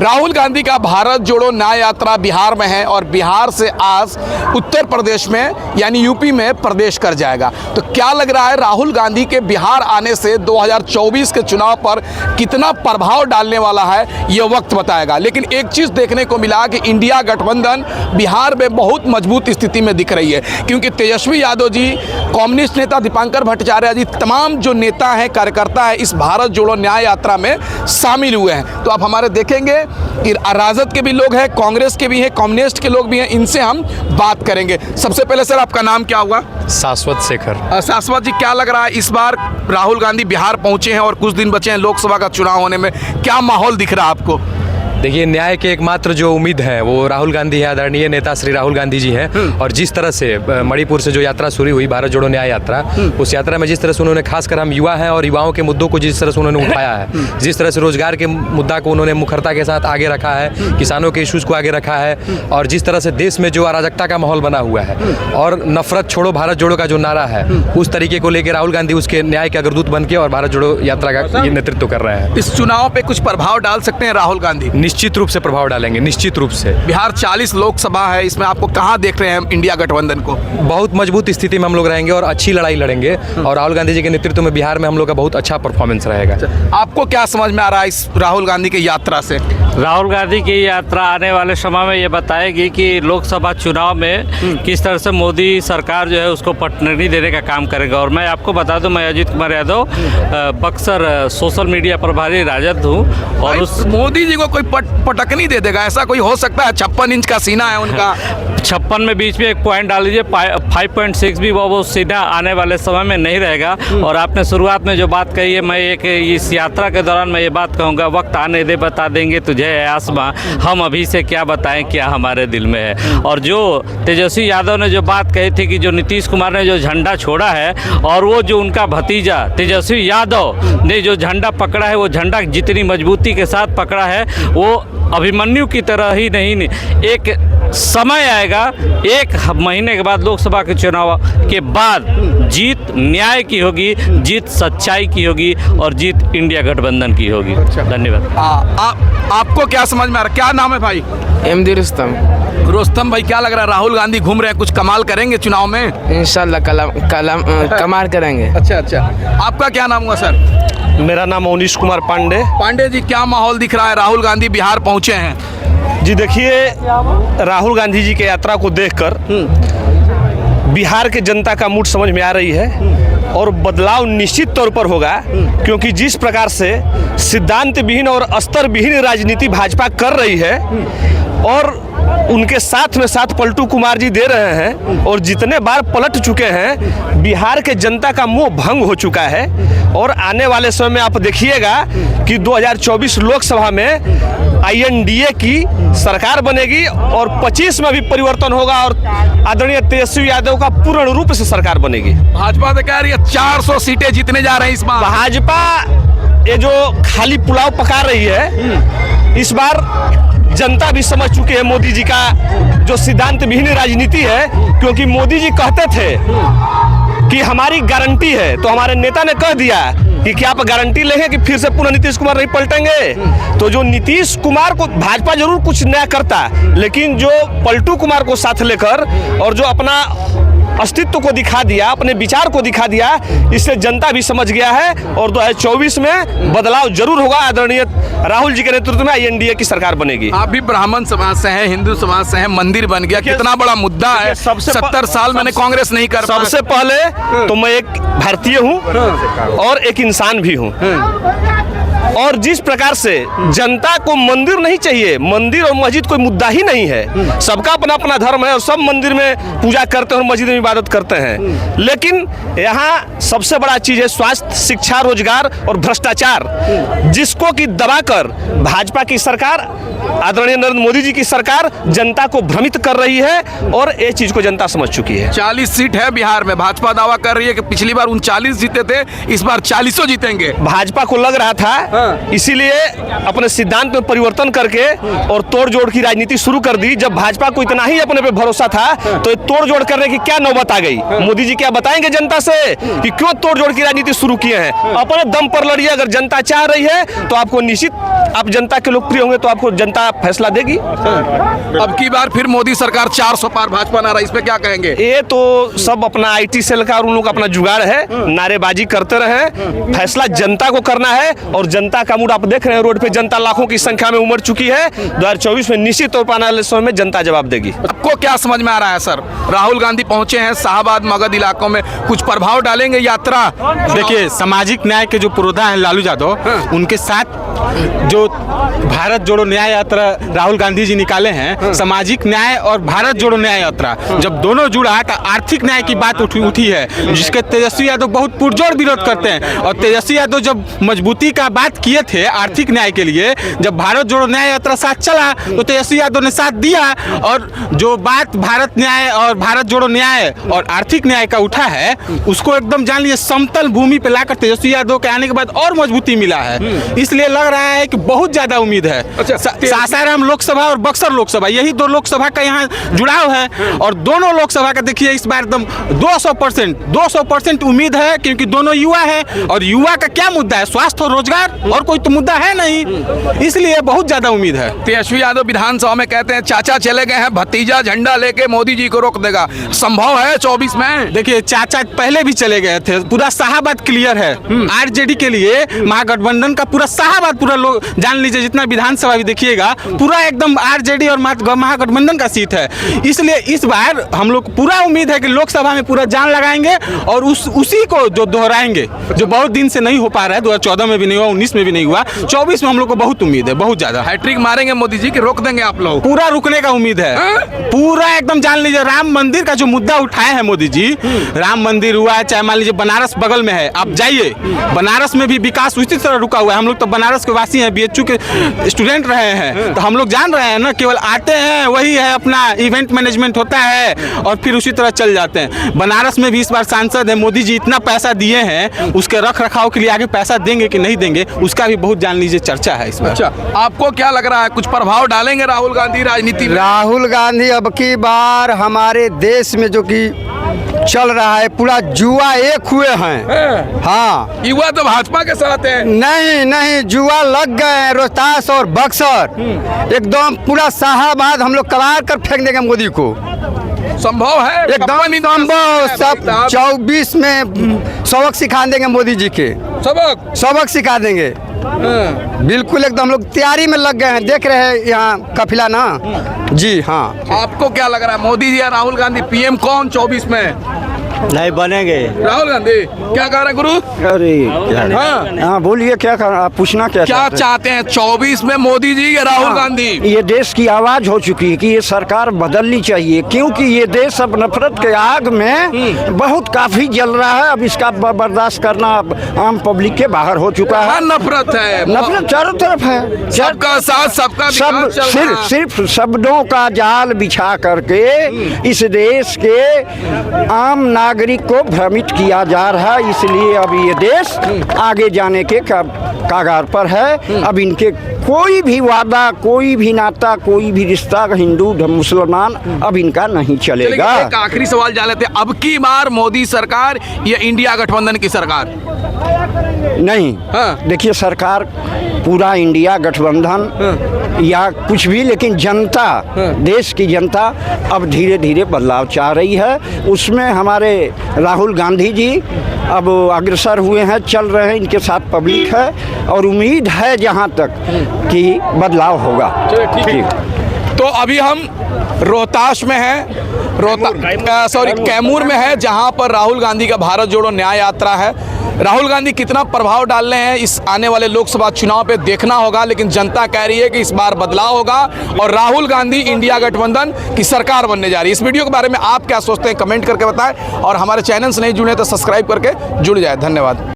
राहुल गांधी का भारत जोड़ो न्याय यात्रा बिहार में है और बिहार से आज उत्तर प्रदेश में यानी यूपी में प्रवेश कर जाएगा। तो क्या लग रहा है राहुल गांधी के बिहार आने से 2024 के चुनाव पर कितना प्रभाव डालने वाला है, ये वक्त बताएगा। लेकिन एक चीज़ देखने को मिला कि इंडिया गठबंधन बिहार में बहुत मजबूत स्थिति में दिख रही है, क्योंकि तेजस्वी यादव जी, कम्युनिस्ट नेता दीपांकर भट्टाचार्य जी, तमाम जो नेता हैं, कार्यकर्ता हैं, इस भारत जोड़ो न्याय यात्रा में शामिल हुए हैं। तो आप हमारे देखेंगे कि राजद के भी लोग हैं, कांग्रेस के भी हैं, कम्युनिस्ट के लोग भी हैं, इनसे हम बात करेंगे। सबसे पहले सर आपका नाम क्या हुआ? शाश्वत शेखर। शाश्वत जी, क्या लग रहा है इस बार राहुल गांधी बिहार पहुंचे हैं और कुछ दिन बचे हैं लोकसभा का चुनाव होने में, क्या माहौल दिख रहा है आपको? देखिए, न्याय के एकमात्र जो उम्मीद है वो राहुल गांधी है, आदरणीय नेता श्री राहुल गांधी जी हैं। और जिस तरह से मणिपुर से जो यात्रा शुरू हुई, भारत जोड़ो न्याय यात्रा, उस यात्रा में जिस तरह से उन्होंने, खासकर हम युवा हैं और युवाओं के मुद्दों को जिस तरह से उन्होंने उठाया है, जिस तरह से रोजगार के मुद्दा को उन्होंने मुखरता के साथ आगे रखा है, किसानों के इश्यूज़ को आगे रखा है, और जिस तरह से देश में जो अराजकता का माहौल बना हुआ है और नफरत छोड़ो भारत जोड़ो का जो नारा है, उस तरीके को लेकर राहुल गांधी उसके न्याय के अग्रदूत बन के और भारत जोड़ो यात्रा का नेतृत्व कर रहे हैं। इस चुनाव पे कुछ प्रभाव डाल सकते हैं राहुल गांधी? निश्चित रूप से प्रभाव डालेंगे, निश्चित रूप से। बिहार 40 लोकसभा है, इसमें आपको कहाँ देख रहे हैं इंडिया गठबंधन को? बहुत मजबूत स्थिति में हम लोग रहेंगे और अच्छी लड़ाई लड़ेंगे, और राहुल गांधी जी के नेतृत्व में बिहार में हम लोग का बहुत अच्छा परफॉर्मेंस रहेगा। आपको क्या समझ में आ रहा है इस राहुल गांधी की यात्रा से? राहुल गांधी की यात्रा आने वाले समय में ये बताएगी कि लोकसभा चुनाव में किस तरह से मोदी सरकार जो है उसको पटनी देने का काम करेगा। और मैं आपको बता दूं, मैं अजीत कुमार यादव, बक्सर सोशल मीडिया प्रभारी राजद हूँ। और उस मोदी जी को कोई पटकनी दे देगा, ऐसा कोई हो सकता है? 56 इंच का सीना है उनका। 56 में बीच में एक पॉइंट डाल दीजिए, 5.6 भी वो सीधा आने वाले समय में नहीं रहेगा। और आपने शुरुआत में जो बात कही है, मैं एक इस यात्रा के दौरान मैं ये बात कहूँगा, वक्त आने दे बता देंगे तुझे आसमां, हम अभी से क्या बताएं क्या हमारे दिल में है। और जो तेजस्वी यादव ने जो बात कही थी कि जो नीतीश कुमार ने जो झंडा छोड़ा है, और वो जो उनका भतीजा तेजस्वी यादव ने जो झंडा पकड़ा है, वो झंडा जितनी मजबूती के साथ पकड़ा है, वो अभिमन्यु की तरह ही नहीं, एक समय आएगा, एक महीने के बाद लोकसभा के चुनाव के बाद जीत न्याय की होगी, जीत सच्चाई की होगी, और जीत इंडिया गठबंधन की होगी। धन्यवाद। आपको क्या समझ में आ रहा है? क्या नाम है भाई? एमडी रुस्तम। रुस्तम भाई, क्या लग रहा है राहुल गांधी घूम रहे हैं, कुछ कमाल करेंगे चुनाव में? इंशाल्लाह कमाल करेंगे। अच्छा, आपका क्या नाम हुआ सर? मेरा नाम अवनीश कुमार पांडे। पांडे जी, क्या माहौल दिख रहा है? राहुल गांधी बिहार पहुंचे हैं। जी देखिए, राहुल गांधी जी के यात्रा को देखकर बिहार के जनता का मूड समझ में आ रही है, और बदलाव निश्चित तौर पर होगा, क्योंकि जिस प्रकार से सिद्धांत विहीन और अस्तर विहीन राजनीति भाजपा कर रही है, और उनके साथ में साथ पलटू कुमार जी दे रहे हैं, और जितने बार पलट चुके हैं, बिहार के जनता का मोह भंग हो चुका है। और आने वाले समय में आप देखिएगा कि 2024 लोकसभा में INDA की सरकार बनेगी, और 25 में भी परिवर्तन होगा, और आदरणीय तेजस्वी यादव का पूर्ण रूप से सरकार बनेगी। भाजपा तो कह रही है 400 सीटें जीतने जा रहे हैं इस बार। भाजपा ये जो खाली पुलाव पका रही है, इस बार जनता भी समझ चुकी है मोदी जी का जो सिद्धांत विहीन राजनीति है। क्योंकि मोदी जी कहते थे कि हमारी गारंटी है, तो हमारे नेता ने कह दिया कि क्या आप गारंटी लेंगे कि फिर से पुनः नीतीश कुमार नहीं पलटेंगे? तो जो नीतीश कुमार को भाजपा जरूर कुछ नया करता, लेकिन जो पलटू कुमार को साथ लेकर और जो अपना अस्तित्व को दिखा दिया, अपने विचार को दिखा दिया, इससे जनता भी समझ गया है। और 2024 में बदलाव जरूर होगा। आदरणीय राहुल जी के नेतृत्व में INDA की सरकार बनेगी। आप भी ब्राह्मण समाज से हैं, हिंदू समाज से हैं, मंदिर बन गया, कितना बड़ा मुद्दा है। 70 साल मैंने कांग्रेस नहीं कर। सबसे पहले तो मैं एक भारतीय हूँ और एक इंसान भी हूँ, और जिस प्रकार से जनता को मंदिर नहीं चाहिए, मंदिर और मस्जिद कोई मुद्दा ही नहीं है, सबका अपना अपना धर्म है, और सब मंदिर में पूजा करते हैं और मस्जिद में इबादत करते हैं। लेकिन यहाँ सबसे बड़ा चीज़ है स्वास्थ्य, शिक्षा, रोजगार और भ्रष्टाचार, जिसको कि दबाकर भाजपा की सरकार, आदरणीय नरेंद्र मोदी जी की सरकार जनता को भ्रमित कर रही है, और ये चीज़ को जनता समझ चुकी है। 40 सीट है बिहार में, भाजपा दावा कर रही है कि पिछली बार 39 जीते थे, इस बार 40 जीतेंगे। भाजपा को लग रहा था इसीलिए अपने सिद्धांत में परिवर्तन करके और तोड़ जोड़ की राजनीति शुरू कर दी। जब भाजपा को इतना ही अपने पे भरोसा था तो तोड़ जोड़ करने की क्या नौबत आ गई? मोदी जी क्या बताएंगे जनता से कि क्यों तोड़ जोड़ की राजनीति शुरू किए हैं? अपने दम पर लड़िए। अगर जनता चाह रही है तो आपको निश्चित, आप जनता के लोकप्रिय होंगे तो आपको जनता फैसला देगी। अब की बार फिर मोदी सरकार 400 पार भाजपा नारा, इस पे क्या कहेंगे? ये तो सब अपना IT सेल का और उन लोग का अपना जुगाड़ है, नारेबाजी करते रहे। फैसला जनता को करना है और जनता का मूड आप देख रहे हैं। रोड पे जनता लाखों की संख्या में उमड़ चुकी है। 2024 में निश्चित तौर पर आने वाले समय में जनता जवाब देगी। आपको क्या समझ में आ रहा है सर? राहुल गांधी पहुंचे हैं शाहबाद मगध इलाकों में, कुछ प्रभाव डालेंगे यात्रा? देखिए, सामाजिक न्याय के जो पुरोधा हैं लालू यादव, उनके साथ जो भारत जोड़ो न्याय यात्रा राहुल गांधी जी निकाले हैं, सामाजिक न्याय और भारत जोड़ो न्याय यात्रा जब दोनों जुड़ा तो आर्थिक न्याय की बात उठी है, जिसके तेजस्वी यादव बहुत पुरजोर विरोध करते हैं। और तेजस्वी यादव जब मजबूती का बात किए थे आर्थिक न्याय के लिए, जब भारत जोड़ो न्याय यात्रा साथ चला तो तेजस्वी यादव ने साथ दिया। और जो बात भारत न्याय और भारत जोड़ो न्याय और आर्थिक न्याय का उठा है, उसको एकदम जान लीजिए समतल भूमि पे लाकर तेजस्वी यादव के आने के बाद और मजबूती मिला है। इसलिए लग रहा है कि बहुत ज्यादा उम्मीद है। सासाराम लोकसभा और बक्सर लोकसभा, यही दो लोकसभा का यहाँ जुड़ाव है। और दोनों लोकसभा का देखिए इस बार एकदम 200% उम्मीद है, क्योंकि दोनों युवा है। और युवा का क्या मुद्दा है? स्वास्थ्य और रोजगार, और कोई तो मुद्दा है नहीं। इसलिए बहुत ज्यादा उम्मीद है। तेजस्वी यादव विधानसभा में कहते हैं चाचा चले गए हैं, भतीजा झंडा लेके मोदी जी को रोक देगा। संभव है 24 में? देखिए, चाचा पहले भी चले गए थे, पूरा शाहबाद क्लियर है। RJD के लिए महागठबंधन का पूरा शाहबाद, पूरा लोग जान लीजिए, जितना विधानसभा भी देखिएगा पूरा एकदम RJD और महागठबंधन का सीट है। इसलिए इस बार हम लोग पूरा उम्मीद है कि लोकसभा में पूरा जान लगाएंगे और उसी को जो दोहराएंगे, जो बहुत दिन से नहीं हो पा रहा है। 2014 में भी नहीं हुआ, 19 में भी नहीं हुआ, 24 में हम लोग को बहुत उम्मीद है, बहुत ज्यादा। हैट्रिक मारेंगे मोदी जी की, रोक देंगे आप लोग? पूरा रुकने का उम्मीद है, पूरा एकदम जान लीजिए। राम मंदिर का जो मुद्दा उठाए हैं मोदी जी, राम मंदिर हुआ है, चाहे मान लीजिए बनारस बगल में है, आप जाइए बनारस में भी विकास उसी तरह रुका हुआ है। हम लोग तो बनारस के वासी हैं, BHU के स्टूडेंट रहे हैं, तो हम लोग जान रहे हैं ना। केवल आते हैं, वही है अपना इवेंट मैनेजमेंट होता है और फिर उसी तरह चल जाते हैं। बनारस में भी इस बार सांसद है, मोदी जी इतना पैसा दिए हैं, उसके रख रखाव के लिए आगे पैसा देंगे कि नहीं देंगे, उसका भी बहुत जान लीजिए चर्चा है इस बार। अच्छा, आपको क्या लग रहा है, कुछ प्रभाव डालेंगे राहुल गांधी राजनीति में? राहुल गांधी अब की बार हमारे देश में जो कि चल रहा है, पूरा जुआ एक हुए हैं। हाँ, युवा तो भाजपा के साथ है। नहीं, जुआ लग गए हैं। रोहतास और बक्सर एकदम पूरा शाहबाद हम लोग कबाड़ कर फेंक देंगे मोदी को। संभव है? एकदम संभव। सब 24 में सबक सिखा देंगे मोदी जी के, सबक सिखा देंगे। बिल्कुल एकदम हम लोग तैयारी में लग गए हैं, देख रहे हैं यहाँ काफिला ना जी। हाँ, आपको क्या लग रहा है, मोदी जी या राहुल गांधी PM कौन 24 में? नहीं बनेंगे राहुल गांधी। क्या कह रहे गुरु? अरे हाँ बोलिए, क्या आप पूछना क्या चाहते हैं 24 में, मोदी जी या राहुल गांधी? ये देश की आवाज हो चुकी है कि ये सरकार बदलनी चाहिए, क्योंकि ये देश अब नफरत के आग में बहुत काफी जल रहा है। अब इसका बर्दाश्त करना आम पब्लिक के बाहर हो चुका है। नफरत है, नफरत चारों तरफ है, सबका साथ सबका विकास चल रहा है। सिर्फ शब्दों का जाल बिछा करके इस देश के आम नागरिक को भ्रमित किया जा रहा है। इसलिए अब ये देश आगे जाने के कागार पर है। अब इनके कोई भी वादा, कोई भी नाता, कोई भी रिश्ता हिंदू मुसलमान अब इनका नहीं चलेगा। एक आखिरी सवाल जान लेते हैं, अब की बार मोदी सरकार या इंडिया गठबंधन की सरकार? नहीं, देखिए, सरकार पूरा इंडिया गठबंधन या कुछ भी, लेकिन जनता, देश की जनता अब धीरे धीरे बदलाव चाह रही है। उसमें हमारे राहुल गांधी जी अब अग्रसर हुए हैं, चल रहे हैं, इनके साथ पब्लिक है और उम्मीद है जहां तक कि बदलाव होगा। ठीक। तो अभी हम रोहतास में हैं, कैमूर में है, जहां पर राहुल गांधी का भारत जोड़ो न्याय यात्रा है। राहुल गांधी कितना प्रभाव डाल रहे हैं इस आने वाले लोकसभा चुनाव पे देखना होगा, लेकिन जनता कह रही है कि इस बार बदलाव होगा और राहुल गांधी इंडिया गठबंधन की सरकार बनने जा रही है। इस वीडियो के बारे में आप क्या सोचते हैं, कमेंट करके बताएं और हमारे चैनल से नहीं जुड़े तो सब्सक्राइब करके जुड़ जाए। धन्यवाद।